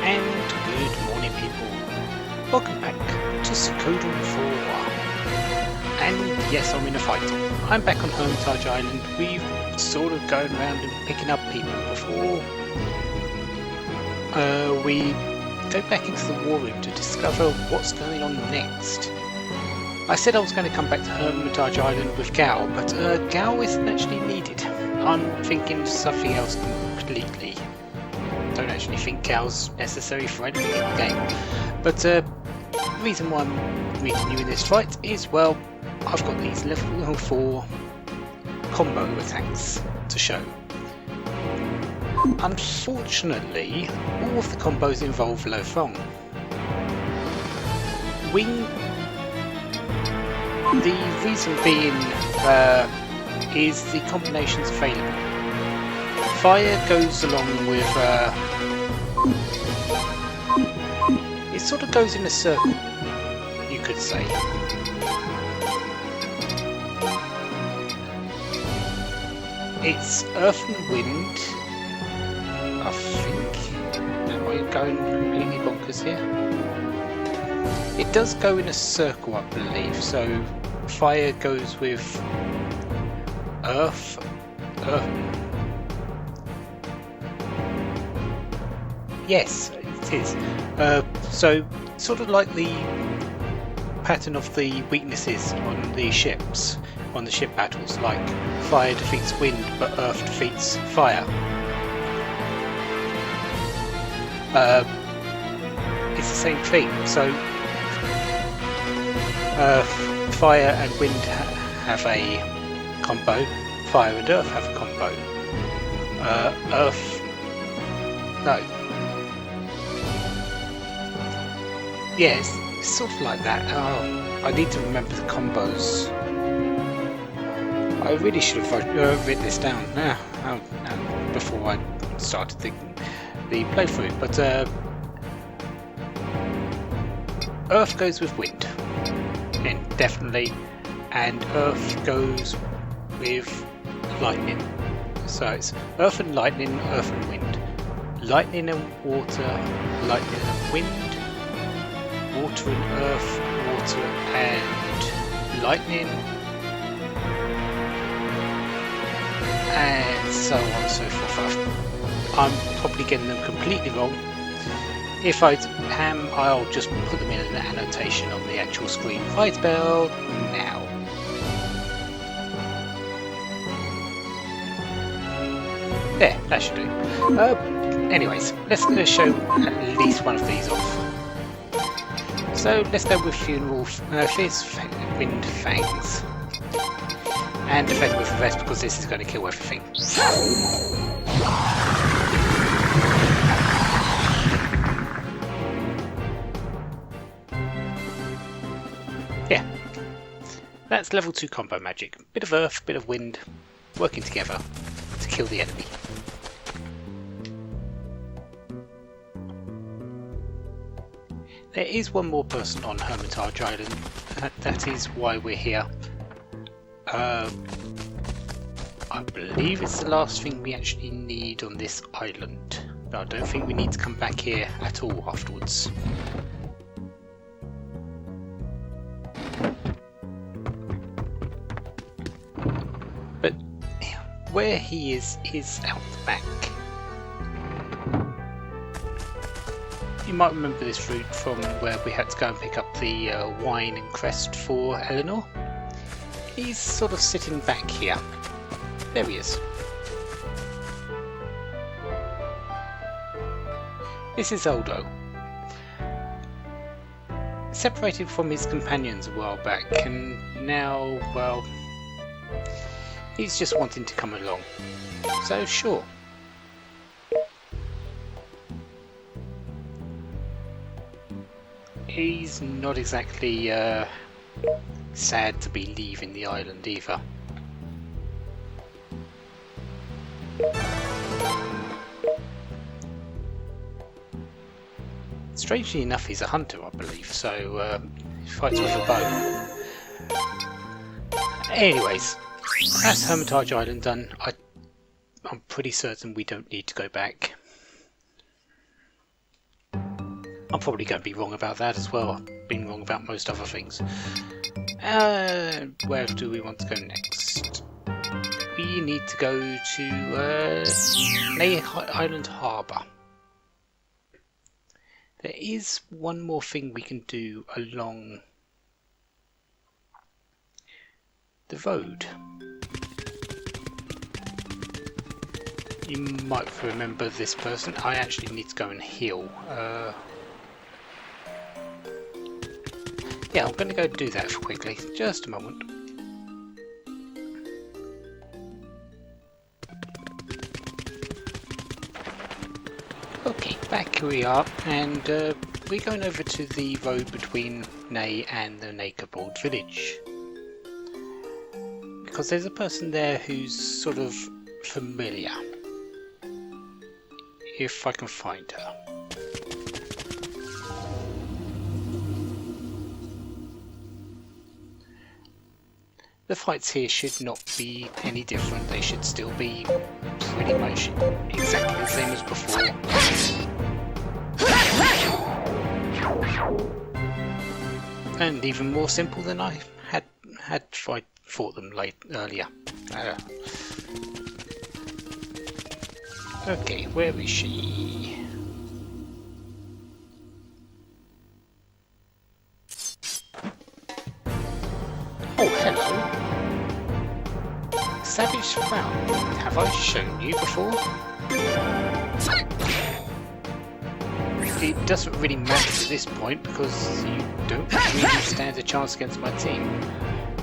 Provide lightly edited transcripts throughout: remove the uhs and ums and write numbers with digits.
And good morning, people. Welcome back to Suikoden 4. And yes, I'm in a fight. I'm back on Hermitage Island. We've sort of gone around and picking up people before we go back into the war room to discover what's going on next. I said I was going to come back to Hermitage Island with Gal, but Gal isn't actually needed. I'm thinking something else completely. Don't actually think Gal's necessary for anything in the game. But the reason why I'm meeting you in this fight is, well, I've got these level 4 combo attacks to show. Unfortunately, all of the combos involve low thong. The reason being is the combinations available. Fire goes along with it sort of goes in a circle, you could say. It's earth and wind, I think. Am I going completely bonkers here? It does go in a circle, I believe, so fire goes with earth. Yes, it is. So, sort of like the pattern of the weaknesses on the ships, on the ship battles, like fire defeats wind, but earth defeats fire. It's the same thing. So, fire and wind have a combo. Fire and earth have a combo. No. Yes, it's sort of like that. Oh, I need to remember the combos. I really should have written this down now, before I started the playthrough. But earth goes with wind, and definitely, and earth goes with lightning. So it's earth and lightning, earth and wind. Lightning and water, lightning and wind. Water and earth, water and lightning, and so on and so forth. I'm probably getting them completely wrong. If I am, I'll just put them in an annotation on the actual screen right about now. There, that should do. Anyways, let's show at least one of these off. So let's go with Funeral Fierce Wind Fangs. And defend with the rest because this is going to kill everything. Yeah. That's level 2 combo magic. Bit of earth, bit of wind, working together to kill the enemy. There is one more person on Hermitage Island. That is why we're here. I believe it's the last thing we actually need on this island. But I don't think we need to come back here at all afterwards. But where he is out the back. You might remember this route from where we had to go and pick up the wine and crest for Eleanor. He's sort of sitting back here. There he is. This is Oldo. Separated from his companions a while back, and now, well, he's just wanting to come along. So sure. He's not exactly sad to be leaving the island either. Strangely enough, he's a hunter, I believe, so he fights with a bow. Anyways, that's Hermitage Island done. I'm pretty certain we don't need to go back. I'm probably going to be wrong about that as well. I've been wrong about most other things. Where do we want to go next? We need to go to Ney Island Harbour. There is one more thing we can do along the road. You might remember this person. I actually need to go and heal. Yeah, I'm going to go do that quickly. Just a moment. Okay, back we are, and we're going over to the road between Ney and the Nakerbold village. Because there's a person there who's sort of familiar. If I can find her. The fights here should not be any different. They should still be pretty much exactly the same as before. And even more simple than I had fought them earlier. Okay, where is she? Oh, hello. Savage Frown. Have I shown you before? It doesn't really matter at this point because you don't really stand a chance against my team.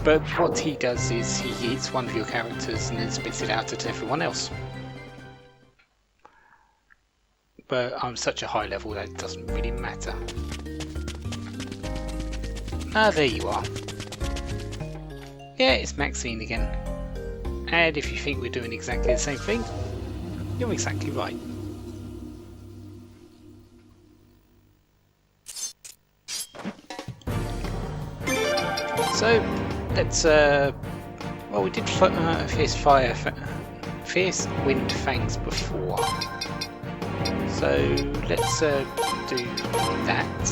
But what he does is he eats one of your characters and then spits it out at everyone else. But I'm such a high level that it doesn't really matter. Ah, there you are. Yeah, it's Maxine again. And if you think we're doing exactly the same thing, you're exactly right. So, let's, well, we did Fierce Wind Fangs before. So let's do that.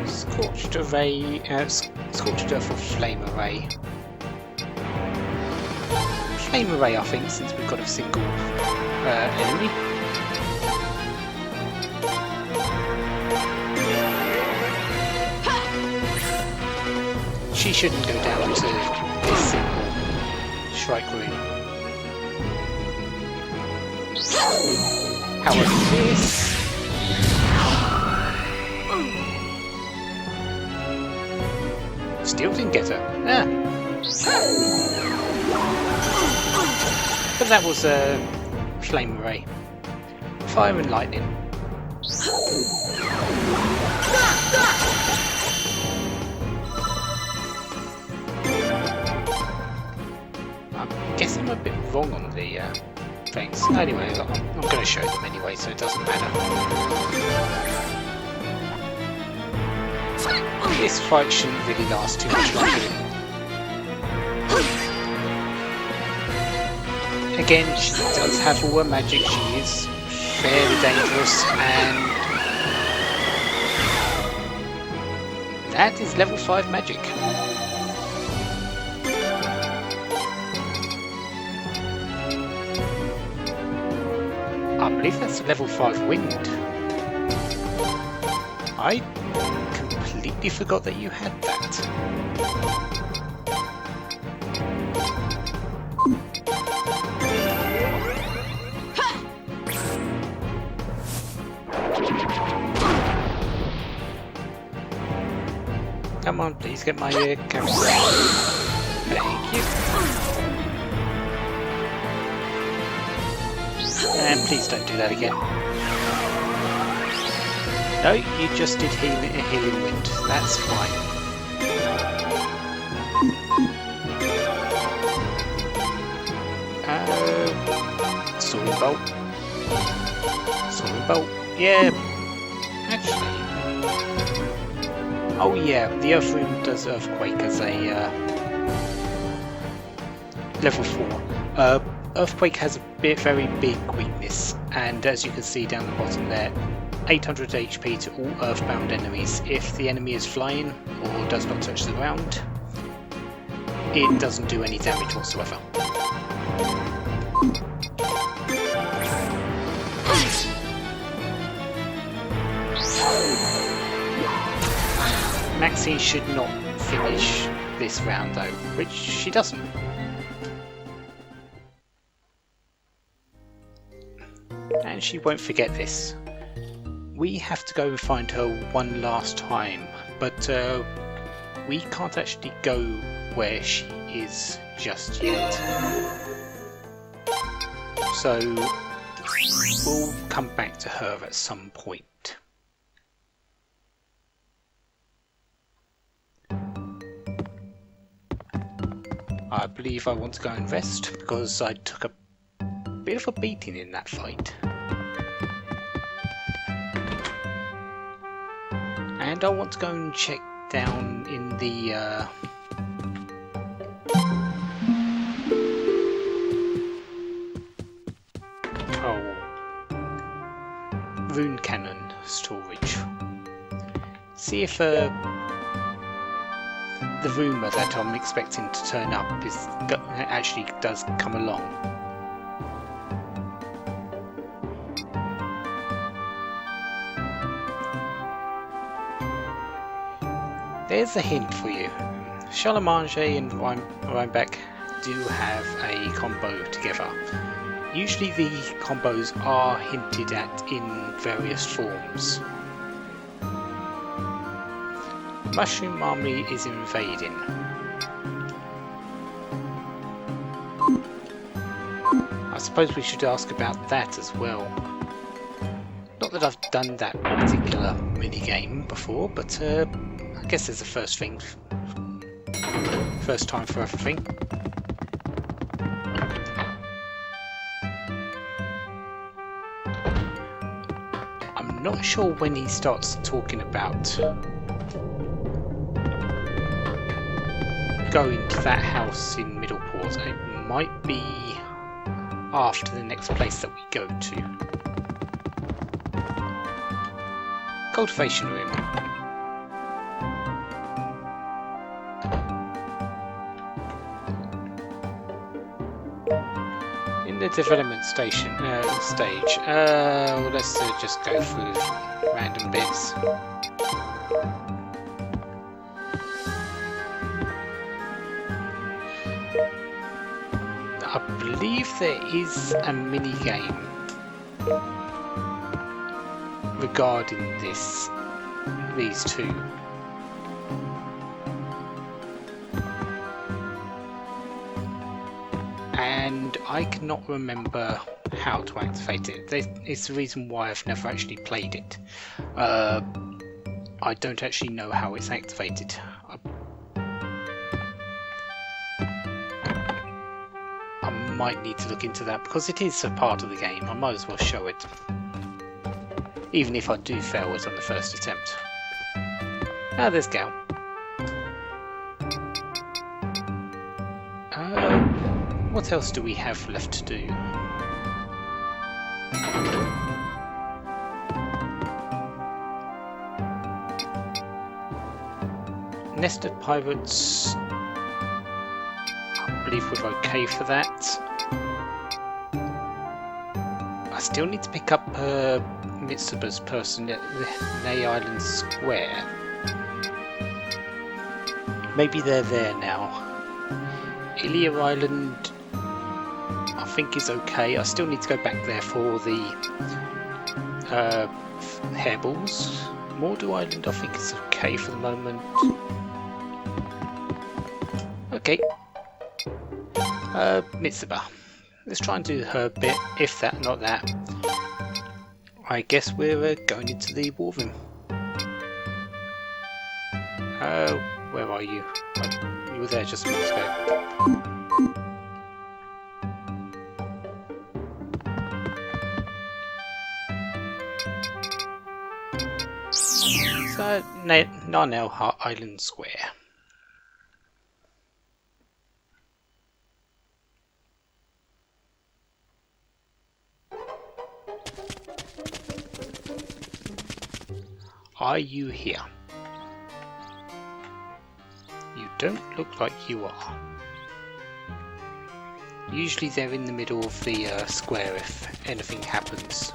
Scorched Array, Scorched Earth or Flame Array. Flame Array, I think, since we've got a single enemy. She shouldn't go down to this simple Shrike Rune. However, this still didn't get her. Ah. But that was a Flame Array. Fire and Lightning. I guess I'm a bit wrong on the things. Anyway, I'm going to show them anyway, so it doesn't matter. This fight shouldn't really last too much longer. Again, she does have all her magic. She is fairly dangerous, and that is level 5 magic. I believe that's a level 5 wind. I completely forgot that you had that. Come on, please get my camera. Thank you. And please don't do that again. No, you just did healing wind. That's fine. Soaring bolt. Soaring bolt. Yeah. Actually. Oh yeah, the Earth Rune does Earthquake as a level 4. Earthquake has a very big weakness, and as you can see down the bottom there, 800 HP to all earthbound enemies. If the enemy is flying or does not touch the ground, it doesn't do any damage whatsoever. Maxine should not finish this round though, which she doesn't. And she won't forget this. We have to go and find her one last time, but we can't actually go where she is just yet. So we'll come back to her at some point. I believe I want to go and rest because I took a bit of a beating in that fight. And I want to go and check down in the rune cannon storage. See if the rumour that I'm expecting to turn up actually does come along. There's a hint for you. Charlemagne and Rhinebeck do have a combo together. Usually the combos are hinted at in various forms. Mushroom Army is invading. I suppose we should ask about that as well. Not that I've done that particular minigame before, but I guess there's a first thing. First time for everything. I'm not sure when he starts talking about going to that house in Middleport. It might be after the next place that we go to. Cultivation room. In the development stage, let's just go through random bits. I believe there is a mini game regarding these two. And I cannot remember how to activate it. It's the reason why I've never actually played it. I don't actually know how it's activated. I might need to look into that because it is a part of the game. I might as well show it, even if I do fail it on the first attempt. Ah, there's Gal. What else do we have left to do? Nested Pirates. I believe we're okay for that. I still need to pick up Mitsuba's person at Nay Island Square. Maybe they're there now. Ilia Island, I think, is okay. I still need to go back there for the hairballs. Mordu Island, I think, is okay for the moment. Okay. Mitsuba. Let's try and do her bit. If that, not that. I guess we're going into the war room. Where are you? You were there just a minute ago. So, Narnell Island Square. Are you here? You don't look like you are. Usually they're in the middle of the square if anything happens.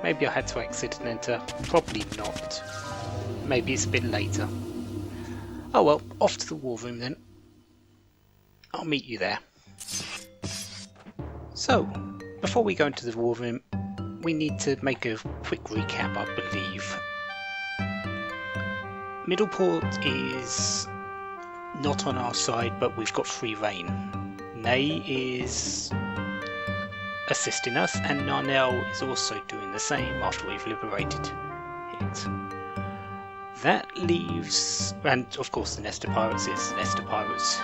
Maybe I had to exit and enter. Probably not. Maybe it's a bit later. Oh well, off to the war room then. I'll meet you there. So, before we go into the war room, we need to make a quick recap, I believe. Middleport is not on our side, but we've got free reign. Ney is assisting us, and Narnell is also doing the same after we've liberated it. That leaves, and of course the Nesta Pirates is Nesta Pirates.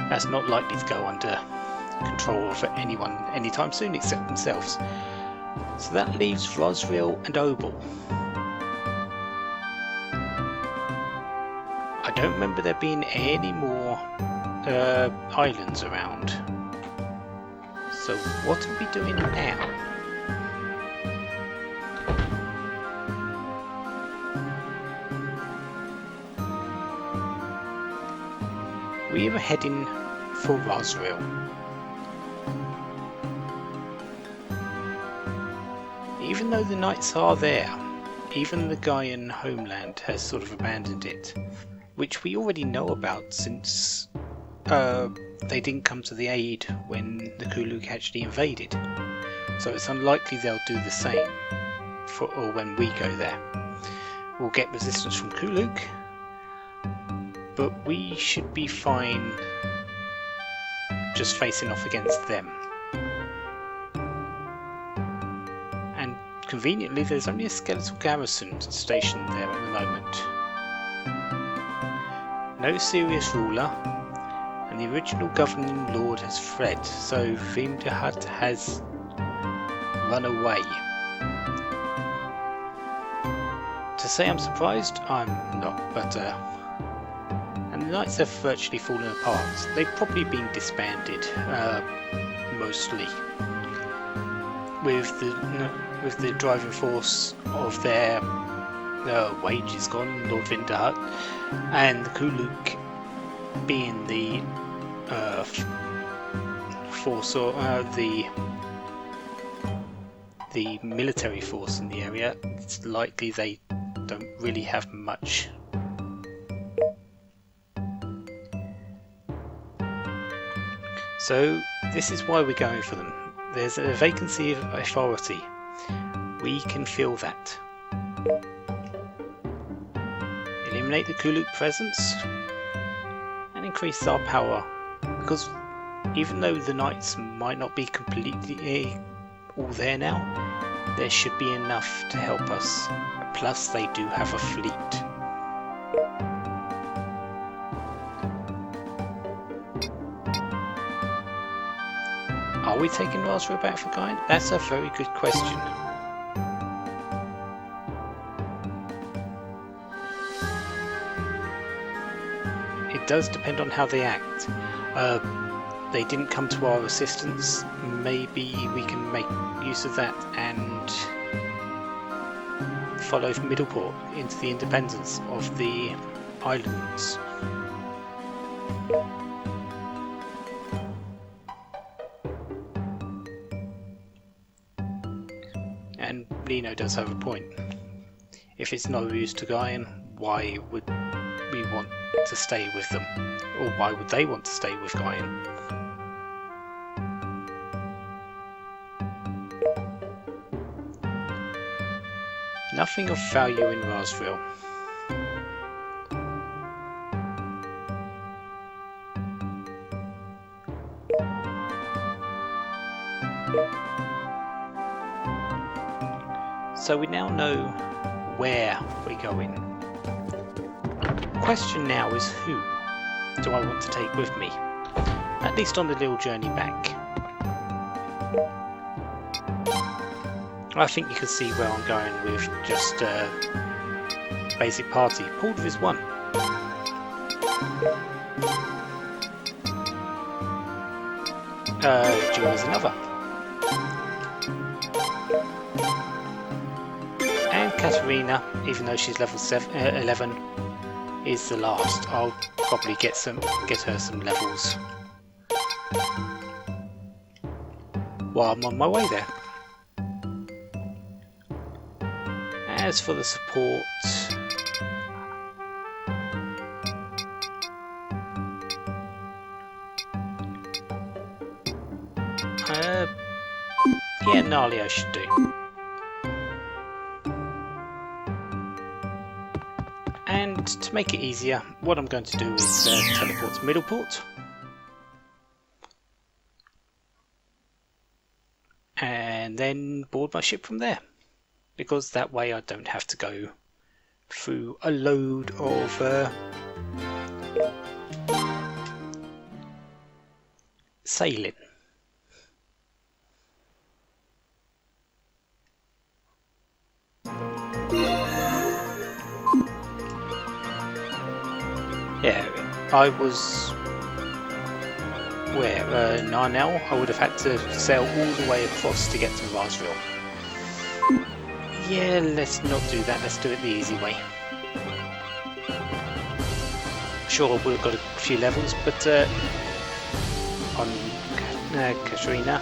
That's not likely to go under control of anyone anytime soon except themselves. So that leaves Rosriel and Obel. I don't remember there being any more islands around. So what are we doing now? We are heading for Rosriel. Even though the knights are there, even the Gaian homeland has sort of abandoned it, which we already know about since they didn't come to the aid when the Kuluk actually invaded. So it's unlikely they'll do the same or when we go there. We'll get resistance from Kuluk, but we should be fine just facing off against them. And conveniently there's only a skeletal garrison stationed there at the moment. No serious ruler, and the original governing lord has fled, so Vimdahat has run away. To say I'm surprised, I'm not, but and the knights have virtually fallen apart. They've probably been disbanded, mostly, with the driving force of their wages gone, Lord Vimdahat, and the Kuluk being the force or the military force in the area. It's likely they don't really have much. So this is why we're going for them. There's a vacancy of authority. We can fill that. Eliminate the Kuluk presence and increase our power, because even though the knights might not be completely all there now, there should be enough to help us. Plus they do have a fleet. Are we taking Rosriel back for Gaian? That's a very good question. It does depend on how they act. They didn't come to our assistance. Maybe we can make use of that and follow Middleport into the independence of the islands. And Lino does have a point. If it's no use to Gaian, why would we want to stay with them? Or why would they want to stay with Gaian? Nothing of value in Rosriel. So we now know where we're going. The question now is who do I want to take with me? At least on the little journey back. I think you can see where I'm going with just basic party. Porter is 1. Jewel is another. And Katarina, even though she's level 11, is the last. I'll probably get her some levels while I'm on my way there. As for the support, yeah, Nalio should do. And to make it easier, what I'm going to do is teleport to Middleport. And then board my ship from there. Because that way I don't have to go through a load of sailing. Yeah, I was where Narnell. I would have had to sail all the way across to get to Rosville. Yeah, let's not do that. Let's do it the easy way. Sure, we've got a few levels, but on Katarina,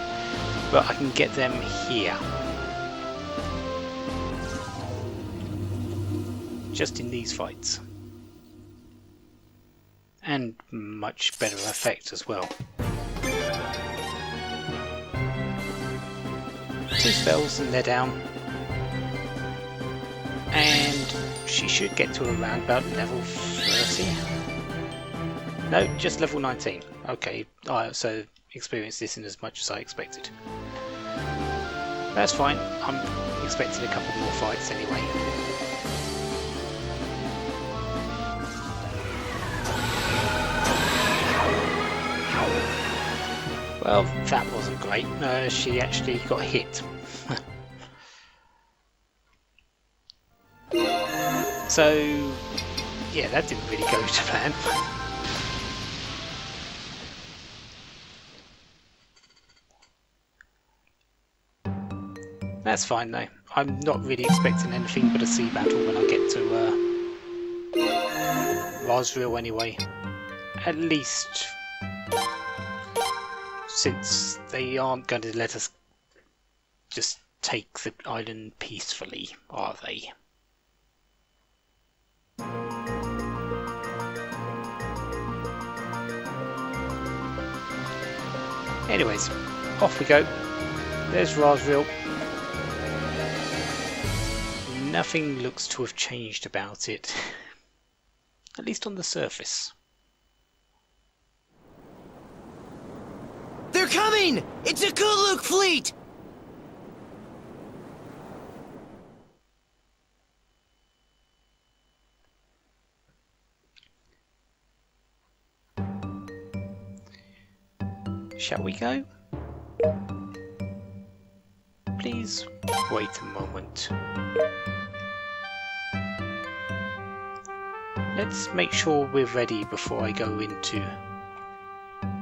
but I can get them here. Just in these fights. And much better effect as well. 2 spells and they're down. And she should get to around about level 30. No, just level 19. Okay, so experienced this in as much as I expected. That's fine. I'm expecting a couple more fights anyway. Well, that wasn't great. She actually got hit. So, yeah, that didn't really go to plan. That's fine though. I'm not really expecting anything but a sea battle when I get to Rosville anyway. At least, since they aren't going to let us just take the island peacefully, are they? Anyways, off we go. There's Rosville. Nothing looks to have changed about it, at least on the surface. They're coming! It's a Kuluk fleet! Shall we go? Please wait a moment. Let's make sure we're ready before I go into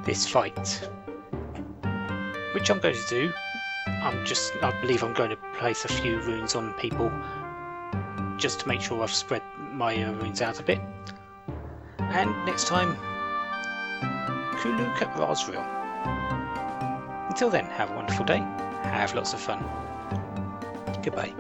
this fight. Which I'm going to do. I believe I'm going to place a few runes on people just to make sure I've spread my runes out a bit. And next time, Kuluk at Rosville. Until then, have a wonderful day, have lots of fun. Goodbye.